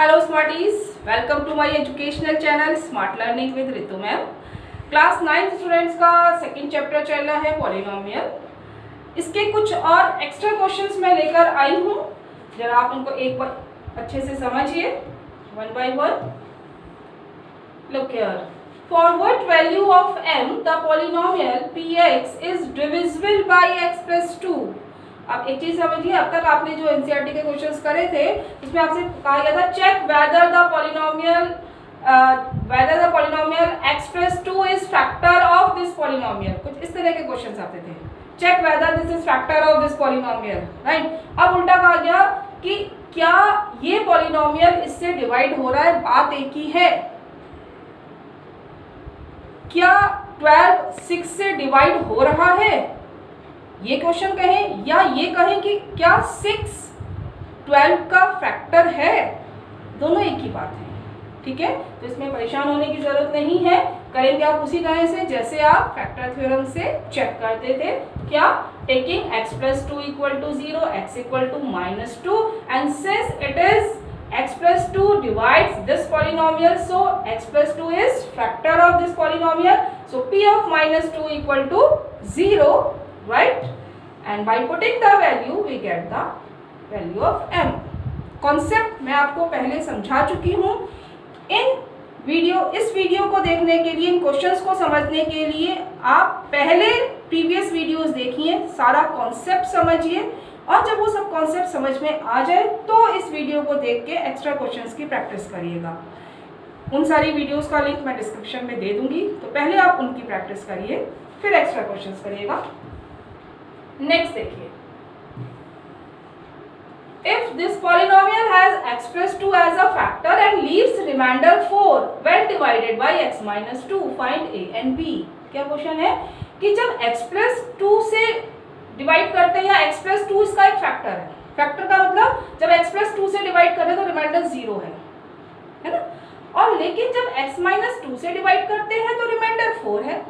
Hello smarties, welcome to my educational channel smart learning with Ritu ma'am. Class 9th students का second chapter चल रहा है polynomial. इसके कुछ और एक्स्ट्रा क्वेश्चंस मैं लेकर आई हूँ, जरा आप उनको एक बार अच्छे से समझिए one by one. Look here, for what value of m the polynomial px is divisible by x plus 2। अब एक चीज समझिए, अब तक आपने जो एनसीईआरटी के क्वेश्चंस करे थे उसमें आपसे कहा गया था check whether the polynomial x plus 2 is factor of this polynomial. कुछ इस तरह के क्वेश्चंस आते थे, check whether this is factor of this polynomial, right. अब उल्टा कहा गया कि क्या ये पॉलिनोमियल इससे डिवाइड हो रहा है। बात एक ही है, क्या 12 6 से डिवाइड हो रहा है, ये क्वेश्चन कहें, या ये कहें कि क्या 6 12 का फैक्टर है। दोनों एक ही बात है, ठीक है। तो इसमें परेशान होने की जरूरत नहीं है, करेंगे आप उसी तरह से जैसे आप फैक्टर थ्योरम से चेक करते थे। क्या, taking x plus 2 equal to 0, x equal to -2 and since it is x plus 2 divides this polynomial, so x plus 2 is factor of this polynomial, so p of -2 equal to 0, right, and by putting the value we get the value of m। Concept मैं आपको पहले समझा चुकी हूँ। इस video को देखने के लिए, इन क्वेश्चंस को समझने के लिए आप पहले प्रीवियस वीडियोस देखिए, सारा कॉन्सेप्ट समझिए, और जब वो सब कॉन्सेप्ट समझ में आ जाए तो इस वीडियो को देख के एक्स्ट्रा क्वेश्चंस की प्रैक्टिस करिएगा। उन सारी वीडियोस का लिंक मैं डिस्क्रिप्शन में दे दूंगी, तो पहले आप उनकी प्रैक्टिस करिए, फिर एक्स्ट्रा क्वेश्चंस करिएगा। नेक्स्ट देखिए, if this polynomial has x plus 2 as a factor and leaves remainder 4 when divided by x minus 2, find a and b। क्या क्वेश्चन है कि जब x plus 2 से डिवाइड करते हैं, या x प्लस 2 इसका एक फैक्टर है। फैक्टर का मतलब जब x प्लस 2 से डिवाइड करें तो रिमाइंडर 0 है ना, और लेकिन जब x माइनस 2 से डिवाइड करते हैं तो रिमाइंडर 4 है।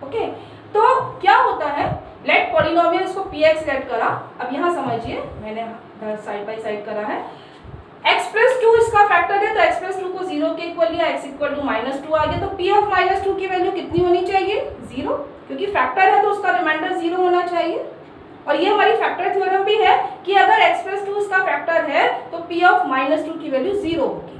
ओके, तो क्या होता है, लेट पॉलिनोमियल, इसको px लेट करा। अब यहाँ समझिए, मैंने साइड बाय साइड करा है। x प्लस 2 इसका फैक्टर है, तो x प्लस 2 को 0 के इक्वल लिया, x इक्वल टू -2 आ गया, तो p ऑफ -2 की वैल्यू कितनी होनी चाहिए, 0, क्योंकि फैक्टर है तो उसका रिमाइंडर 0 होना चाहिए। और ये हमारी फैक्टर थ्योरम भी है कि अगर x प्लस 2 इसका फैक्टर है तो p ऑफ -2 की वैल्यू 0 होगी,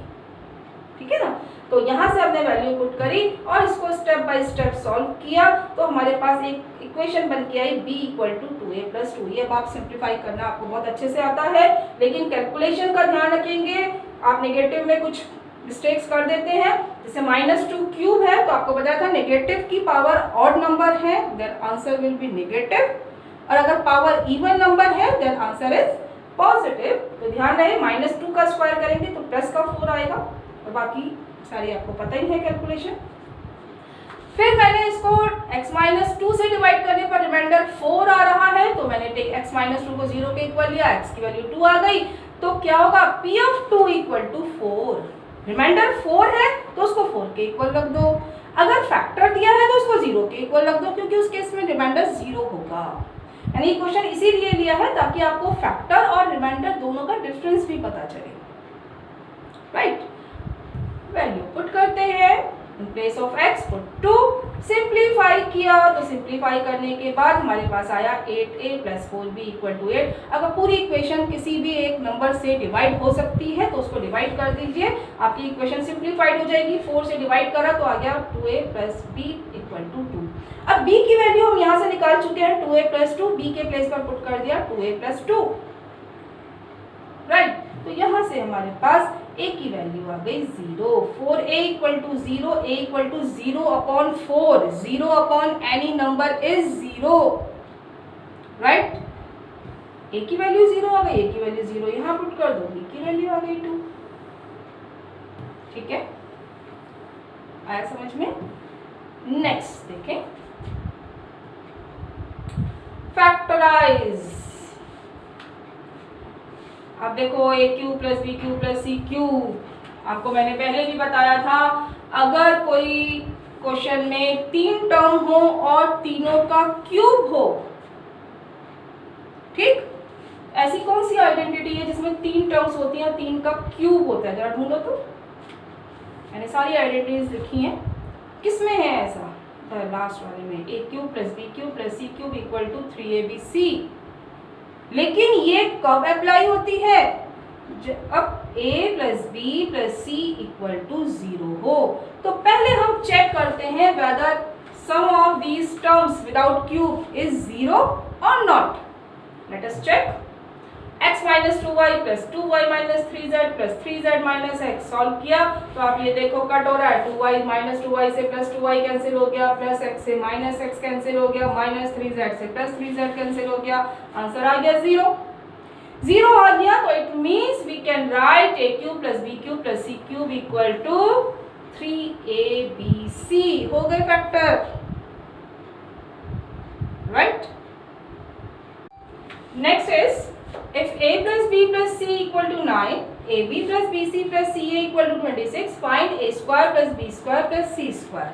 ठीक है ना। तो यहाँ से हमने वैल्यू पुट करी और इसको स्टेप बाय स्टेप सॉल्व किया, तो हमारे पास एक इक्वेशन बन के आई b equal to 2a plus 2। ये अब आप सिंप्लीफाई करना आपको बहुत अच्छे से आता है, लेकिन कैलकुलेशन का ध्यान रखेंगे। आप नेगेटिव में कुछ मिस्टेक्स कर देते हैं, जैसे -2 क्यूब है तो आपको बताया था नेगेटिव की पावर ऑड नंबर है, then answer will be negative, और अगर पावर इवन नंबर है देन आंसर इज पॉजिटिव। तो ध्यान रहे, -2 का स्क्वायर करेंगे तो प्लस का 4 आएगा, और बाकी सारी आपको पता ही है कैलकुलेशन। फिर मैंने इसको x माइनस 2 से डिवाइड करने पर रिमाइंडर 4 आ रहा है, तो मैंने x माइनस 2 को 0 के इक्वल लिया, x की वैल्यू 2 आ गई, तो क्या होगा, p of 2 equal to 4। Remainder 4 है तो उसको 4 के इक्वल रख दो, अगर फैक्टर दिया है तो उसको 0 के इक्वल रख दो, क्योंकि उस केस में रिमाइंडर 0 होगा। यानी क्वेश्चन इसीलिए लिया है ताकि आपको फैक्टर और रिमाइंडर दोनों का डिफरेंस भी पता चले, राइट। वैल्यू पुट करते हैं, in place of x put 2, simplify किया, तो सिंप्लीफाई करने के बाद हमारे पास आया 8a plus 4b equal to 8। अगर पूरी इक्वेशन किसी भी एक नंबर से डिवाइड हो सकती है तो उसको डिवाइड कर दीजिए, आपकी इक्वेशन सिंप्लीफाइड हो जाएगी। 4 से डिवाइड करा तो आ गया 2a plus b equal to 2। अब b की वैल्यू हम यहाँ से निकाल चुके हैं, 2a प्लस 2, b के प्लेस पर पुट कर दिया 2a प्लस 2, राइट। तो यहाँ से हमारे पास a की वैल्यू आ गई 0। 4a equal to 0, a equal to 0 upon 4, 0 upon any number is 0, right. a की वैल्यू 0 आ गई, a की वैल्यू 0 यहाँ पुट कर दो, b की वैल्यू आ गई 2, ठीक है, आया समझ में। नेक्स्ट देखें, फैक्टराइज। अब देखो a cube plus B cube plus C cube, आपको मैंने पहले भी बताया था, अगर कोई क्वेश्चन में 3 टर्म हो और तीनों का क्यूब हो, ठीक, ऐसी कौन सी आइडेंटिटी है जिसमें 3 टर्म्स होती हैं, 3 का क्यूब होता है? जरा ढूंढो तो। मैंने सारी आइडेंटिटीज लिखी हैं, किसमें है ऐसा? लास्ट वाले में, A cube plus B cube plus C cube equal to 3abc। लेकिन ये कब अप्लाई होती है? अब a plus B plus C equal to 0 हो। तो पहले हम चेक करते हैं whether sum of these terms without cube is 0 और not. Let us check. x minus 2y plus 2y minus 3z plus 3z minus x solve किया तो आप ये देखो कट हो रहा है, 2y माइनस 2y से प्लस 2y कैंसिल हो गया, प्लस x से माइनस x कैंसिल हो गया, माइनस 3z से प्लस 3z कैंसिल हो गया, आंसर आ गया 0। 0 आ गया तो it means we can write a cube plus b cube plus c cube equal to 3abc। हो गए factor, right. Next is if a plus b plus c equal to 9, ab plus bc plus ca equal to 26, find a square plus b square plus c square।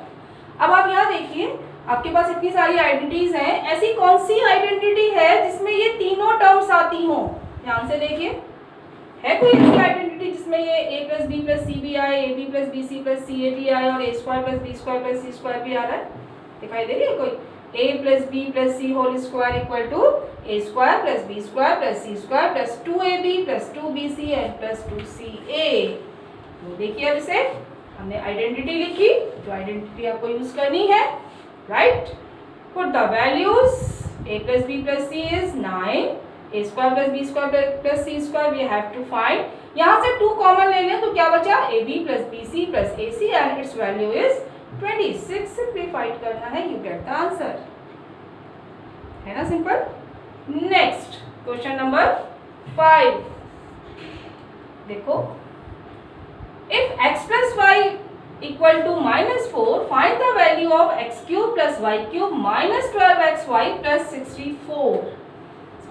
अब आप यहाँ देखिए, आपके पास इतनी सारी identities हैं, ऐसी कौन सी आइडेंटिटी है जिसमें ये तीनों टर्म्स आती हों? ध्यान से देखिए, है कोई ऐसी आइडेंटिटी जिसमें ये a plus B plus C भी आए, ab plus B C plus C A टी आए और a square plus B square plus C square भी आ रहा है? दिखाई दे रही है कोई? a plus B plus C whole square equal to a square plus B square plus C square plus 2ab plus 2bc and plus 2ca। तो देखिए, अब इसे हमने आइडेंटिटी लिखी, जो आइडेंटिटी आपको यूज करनी है, right. Put the values, a plus B plus C is 9, a square plus B square plus C square we have to find. यहाँ से 2 कॉमन ले लें तो क्या बचा? ab plus bc plus ac and it's value is 26। Simplified करना है, you get the answer, है ना सिंपल। नेक्स्ट क्वेश्चन नंबर 5 देखो, if x plus Y equal to -4 find the value of x cube plus Y cube minus 12xy plus 64।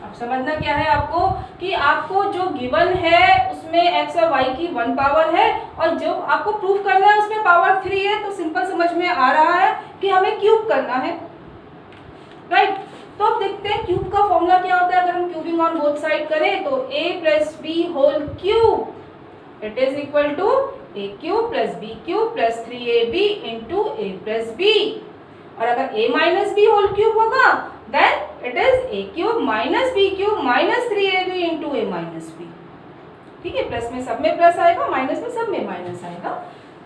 अब समझना क्या है आपको कि आपको जो गिवन है उसमें x और y की 1 पावर है और जो आपको प्रूफ करना है उसमें पावर 3 है। तो सिंपल समझ में आ रहा है कि हमें क्यूब करना है, राइट। तो अब देखते हैं क्यूब का फॉर्मूला क्या होता है। अगर हम क्यूबिंग ऑन बोथ साइड करें तो a plus B whole cube it is equal to a cube plus B cube plus 3ab into a plus B. और अगर a minus B whole cube होगा then it is a cube minus B cube minus 3ab into a minus B. ठीक है, plus में सब में plus आएगा, minus में सब में माइनस आएगा।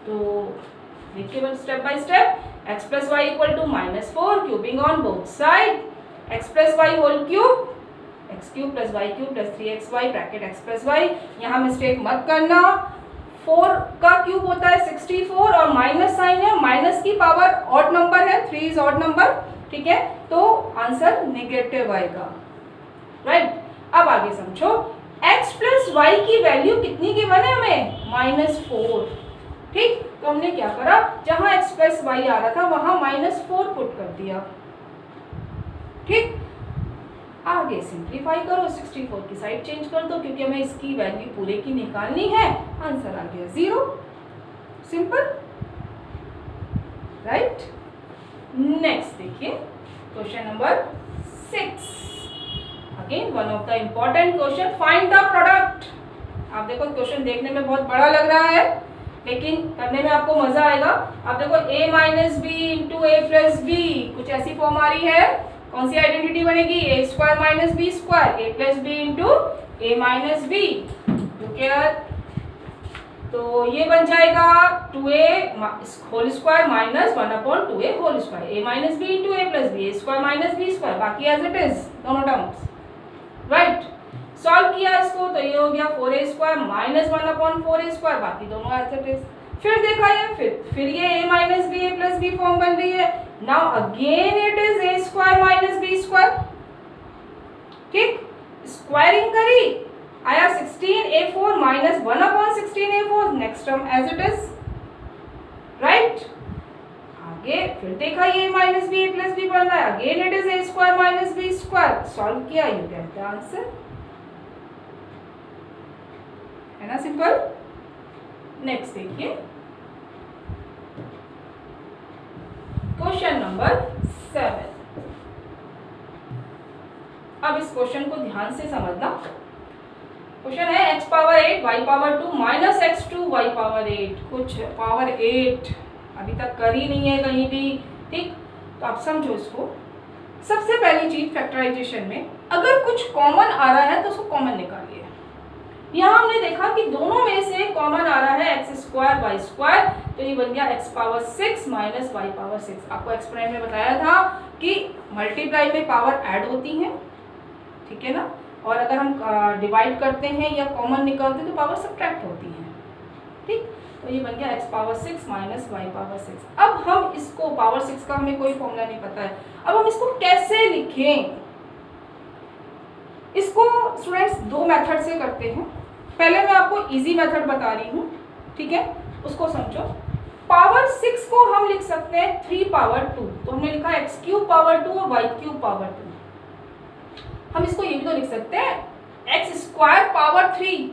तो देखिए step by step, x plus Y equal to -4 cubing on both side, x plus y whole cube x cube plus Y cube plus 3xy bracket x plus y. यहाँ mistake मत करना, 4 का क्यूब होता है 64 और माइनस साइन है, minus की power odd number है, 3 इज ऑड नंबर, ठीक है, तो आंसर नेगेटिव आएगा, राइट। अब आगे समझो, x प्लस वाई की वैल्यू कितनी गिवन है हमें? -4, ठीक। तो हमने क्या करा, जहां x प्लस वाई आ रहा था वहां -4 पुट कर दिया, ठीक। आगे सिंप्लीफाई करो, 64 की साइड चेंज कर दो क्योंकि हमें इसकी वैल्यू पूरे की निकालनी है। आंसर आ गया 0, सिंपल, राइट। नेक्स्ट देखिए question number 6, again one of the important question, find the product. आप देखो क्वेश्चन देखने में बहुत बड़ा लग रहा है लेकिन करने में आपको मजा आएगा। आप देखो a minus b into a plus b, कुछ ऐसी फॉर्म आ रही है, कौन सी आइडेंटिटी बनेगी? a square minus B square, a plus b into a minus b, तो ये बन जाएगा 2a whole square minus 1/2a whole square, a minus b into a plus b, a square minus B square, बाकी as it is दोनों terms, right. Solve किया इसको तो ये हो गया 4a square minus 1/4a square, बाकी दोनों एज इट इज। फिर देखा ये फिर ये a minus B a plus b form बन रही है। Now again it is a square minus B square, ठीक। स्क्वायरिंग करी, आया 16a4 minus 1/16a4, next term as it is, right. आगे फिर देखा ये minus B a plus b बन रहा है, again it is a square minus B square, solve किया, यू गेट द आंसर, है ना सिंपल। नेक्स्ट देखिए क्वेश्चन नंबर 7। अब इस क्वेश्चन को ध्यान से समझना। क्वेश्चन है x power 8 y power 2 minus x2 y power 8, कुछ पावर 8 अभी तक कर ही नहीं है कहीं भी, ठीक। तो आप समझो इसको। सबसे पहली चीज फैक्टराइजेशन में अगर कुछ कॉमन आ रहा है तो उसको कॉमन निकालिए। यहाँ हमने देखा कि दोनों में से कॉमन आ रहा है एक्स स्क्वायर वाई स्क्वायर, तो ये बन गया x power 6 minus y power 6। आपको एक्सपेरिमेंट में बताया था कि मल्टीप्लाई में पावर ऐड होती हैं, ठीक है ना, और अगर हम डिवाइड करते हैं या कॉमन निकालते हैं तो पावर सब्ट्रैक्ट होती है, ठीक। तो ये बन गया x power 6 minus y power 6। अब हम इसको पावर 6 का हमें कोई फॉर्मूला नहीं पता है, अब हम इसको कैसे लिखें? इसको स्टूडेंट्स दो मेथड से करते हैं। पहले मैं आपको इजी मेथड बता रही हूँ, ठीक है, उसको समझो। पावर 6 को हम लिख सकते हैं 3 पावर 2, तो हमने लिखा एक्स क्यूब पावर 2 और वाई क्यूब पावर 2। हम इसको ये भी तो लिख सकते हैं एक्स स्क्वायर पावर 3,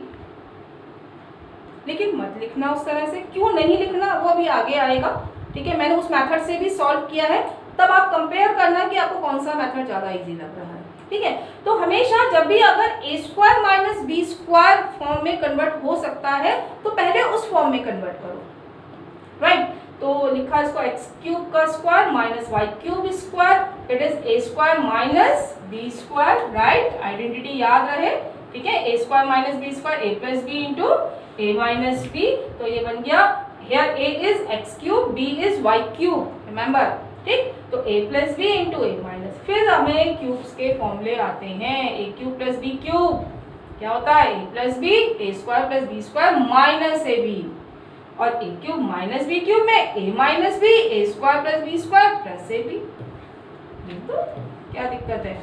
लेकिन मत लिखना उस तरह से। क्यों नहीं लिखना वो अभी आगे आएगा, ठीक है। मैंने उस मेथड से भी सॉल्व किया है, तब आप कंपेयर करना कि आपको कौन सा मेथड ज़्यादा इजी लग रहा है, ठीक है। तो हमेशा जब भी अगर A square minus B square form में कन्वर्ट हो सकता है तो पहले उस फॉर्म में कन्वर्ट करो, राइट। तो लिखा इसको एक्स क्यूब का square minus Y cube square, it is a square minus B square, right. Identity याद रहे, ठीक है। A square minus B square, a plus b into a minus b, तो ये बन गया here A is x cube, b is y cube, remember, ठीक। तो a plus b into a minus, फिर हमें क्यूब्स के फॉर्मूले आते हैं। A cube plus B cube क्या होता है? A plus B, A square plus B square minus A B, और A cube minus B cube में A minus B, A square plus B square plus A B. तो क्या दिक्कत है,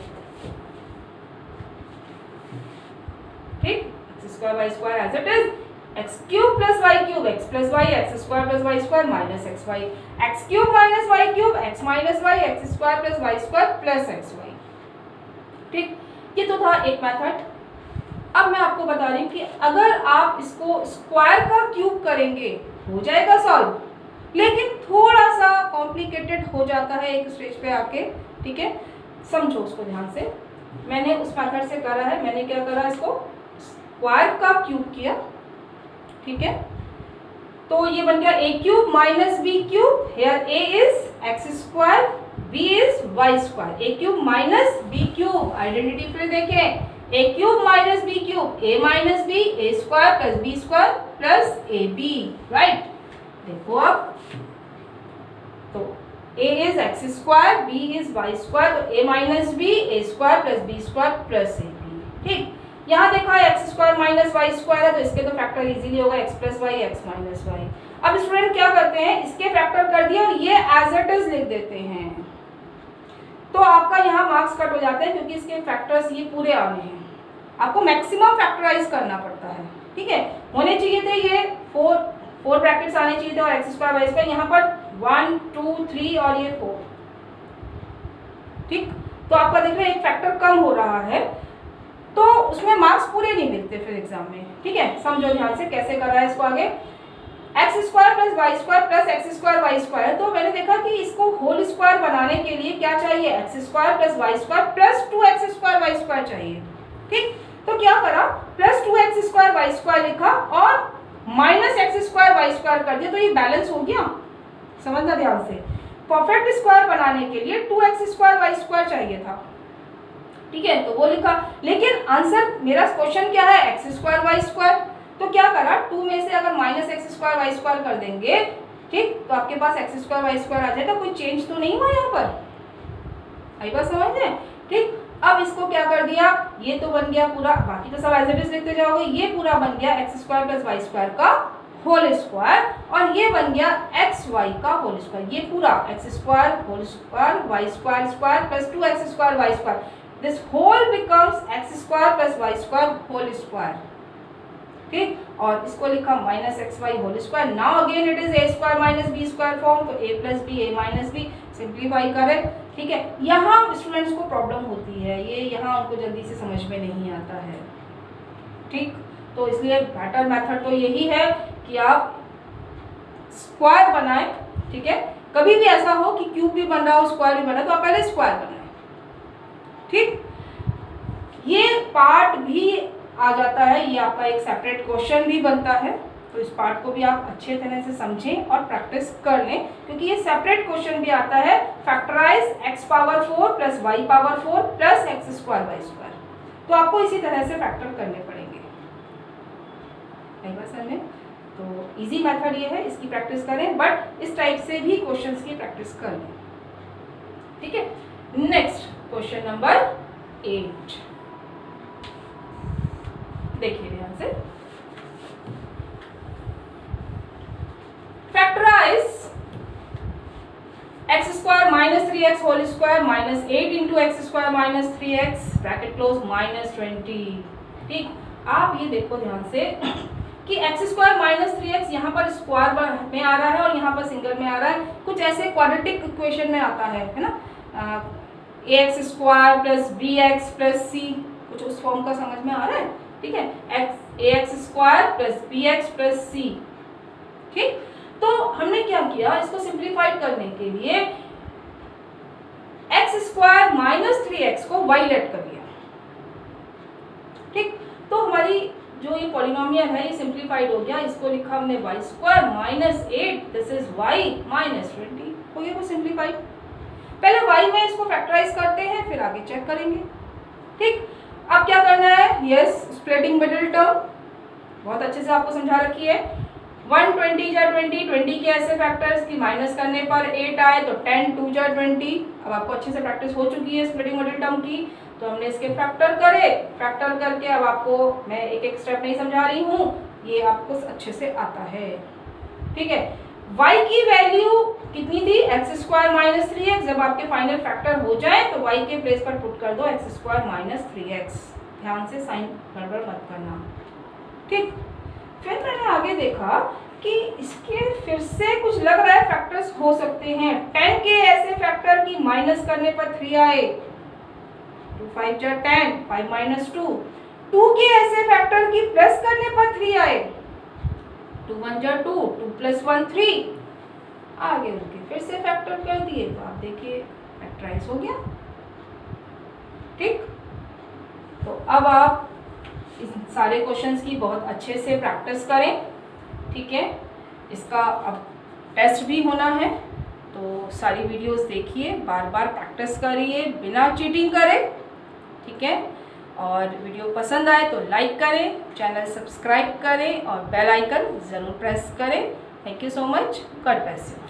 ठीक। X square Y square as it is, x cube plus Y cube, X plus Y, X square plus Y square minus x Y, X cube minus Y cube, X minus Y, X square plus Y square plus x y, ठीक। ये तो था एक method. अब मैं आपको बता रही हूँ कि अगर आप इसको स्क्वायर का क्यूब करेंगे हो जाएगा सॉल्व, लेकिन थोड़ा सा कॉम्प्लिकेटेड हो जाता है एक स्टेज पे आके, ठीक है। समझो उसको ध्यान से। मैंने उस मेथड से करा है, मैंने क्या करा, इसको स्क्वायर का क्यूब किया, ठीक है। तो ये बन गया A cube minus B cube, here A is X square, B is Y square, A cube minus B cube. Identity फिर देखें, A cube minus B cube, A minus B, A square plus B square plus A B, right. देखो अब तो a is X square, b is Y square, तो a minus B, A square plus B square plus A B, ठीक। यहाँ देखा है x square minus y square है, तो इसके तो फैक्टर इजीली होगा x plus Y, x minus y. अब स्टूडेंट क्या करते हैं, इसके फैक्टर कर दिया और ये एज इट इज लिख देते हैं, तो आपका यहाँ मार्क्स कट हो जाते हैं क्योंकि इसके फैक्टर्स ये पूरे आने हैं। आपको मैक्सिमम फैक्टराइज करना पड़ता है, ठीक है। होने चाहिए थे ये फोर ब्रैकेट्स आने चाहिए थे, और एक्स स्क्वायर वाई स्क्वायर यहाँ पर 1 2 3 और ये 4, ठीक। तो आपका देख रहे हैं एक फैक्टर कम हो रहा है, तो उसमें मार्क्स पूरे नहीं मिलते फिर एग्जाम में, ठीक है। समझो ध्यान से कैसे कर रहा है इसको आगे। X square plus Y square plus x square Y square, तो मैंने देखा कि इसको होल स्क्वायर बनाने के लिए क्या चाहिए, x square plus Y square plus 2x square Y square चाहिए, ठीक। तो क्या करा, plus 2x square Y square लिखा और minus x square Y square कर दिया, तो ये बैलेंस हो गया। समझना ध्यान से, परफेक्ट स्क्वायर बनाने के लिए 2x स्क्वायर वाई स्क्वायर चाहिए था, ठीक है, तो वो लिखा। लेकिन आंसर मेरा क्वेश्चन क्या है, एक्स स्क्वायर वाई स्क्वायर, तो क्या करा, 2 में से अगर minus x square Y square कर देंगे, ठीक, तो आपके पास एक्स स्क्वायर वाई स्क्वायर आ जाएगा। कोई चेंज तो नहीं हुआ यहाँ पर, आई बात समझ में, ठीक। अब इसको क्या कर दिया, ये तो बन गया पूरा, बाकी तो सब एज इट इज लिखते जाओगे, ये पूरा बन गया x square plus Y square का होल स्क्वायर, और ये बन गया एक्स वाई का होल स्क्वायर। ये पूरा x square whole square Y square square plus 2x square Y square, this whole becomes x square plus Y square whole square, ठीक। और इसको लिखा minus x y whole square. Now again it is a square minus B square form, तो a plus B, a minus B, simplify करें, ठीक है। यहाँ students को प्रॉब्लम होती है, ये यहाँ उनको जल्दी से समझ में नहीं आता है, ठीक। तो इसलिए बेटर मेथड तो यही है कि आप स्क्वायर बनाएं, ठीक है। कभी भी ऐसा हो कि क्यूब भी बन रहा हो स्क्वायर भी बन रहा हो, तो आप पहले स्क्वायर बनाएं, ठीक। ये पार्ट भी आ जाता है, ये आपका एक सेपरेट क्वेश्चन भी बनता है, तो इस पार्ट को भी आप अच्छे तरह से समझें और प्रैक्टिस कर लें, क्योंकि ये सेपरेट क्वेश्चन भी आता है। Factorise x power 4 plus y power 4 plus x square Y square, तो आपको इसी तरह से फैक्टर करने पड़ेंगे। समझ में? तो इजी मेथड ये है, इसकी प्रैक्टिस करें, बट इस टाइप से भी क्वेश्चंस की प्रैक्टिस कर लें। ठीक है, नेक्स्ट क्वेश्चन नंबर 8 देखिए ध्यान से। Factorise x square minus 3x whole square minus 8 into x square minus 3x bracket close minus 20। ठीक, आप ये देखो ध्यान से कि एक्स स्क्वायर माइनस 3x यहाँ पर स्क्वायर में आ रहा है और यहाँ पर सिंगल में आ रहा है, कुछ ऐसे क्वाड्रेटिक इक्वेशन में आता है ना, ax square plus bx plus c, कुछ उस फॉर्म का समझ में आ रहा है। ठीक है, ax square plus bx plus c। ठीक, तो हमने क्या किया, इसको सिंप्लीफाइड करने के लिए एक्स स्क्वायर माइनस 3x को y लेट कर लिया। ठीक, तो हमारी जो ये पॉलिनोमियल है ये सिंप्लीफाइड हो गया, इसको लिखा हमने y square minus 8, this is y minus 20, हो गया वो सिंप्लीफाइड। पहले y में इसको फैक्टराइज करते हैं, फिर आगे चेक करेंगे। ठीक, अब क्या करना है, यस स्प्लिटिंग मिडिल टर्म बहुत अच्छे से आपको समझा रखी है। 120 जा 20, 20 के ऐसे फैक्टर्स की माइनस करने पर 8 आए तो 10 2 जा 20। अब आपको अच्छे से प्रैक्टिस हो चुकी है स्प्लिटिंग मिडिल टर्म की, तो हमने इसके फैक्टर करे, फैक्टर करके अब आपको मैं एक एक स्टेप नहीं समझा रही हूँ, ये आपको अच्छे से आता है। ठीक है, y की वैल्यू कितनी थी, एक्स स्क्वायर माइनस 3x, जब आपके फाइनल फैक्टर हो जाए तो y के प्लेस पर पुट कर दो एक्स स्क्वायर माइनस 3x, ध्यान से साइन गड़बड़ मत करना। ठीक, फिर मैंने आगे देखा कि इसके फिर से कुछ लग रहा है फैक्टर्स हो सकते हैं। 10 के ऐसे फैक्टर की माइनस करने पर 3 आए, 2 5 जा 10, 5 माइनस 2। 2 के ऐसे फैक्टर की प्लस करने पर 3 आए, 2 1 जा 2, 2 प्लस 1 3। आगे उनके फिर से फैक्टर कर दिए, तो आप देखिए फैक्टराइज हो गया। ठीक, तो अब आप इस सारे क्वेश्चंस की बहुत अच्छे से प्रैक्टिस करें। ठीक है, इसका अब टेस्ट भी होना है, तो सारी वीडियोस देखिए, बार बार प्रैक्टिस करिए बिना चीटिंग करें। ठीक है, और वीडियो पसंद आए तो लाइक करें, चैनल सब्सक्राइब करें और बेल आइकन ज़रूर प्रेस करें। Thank you so much, God bless you.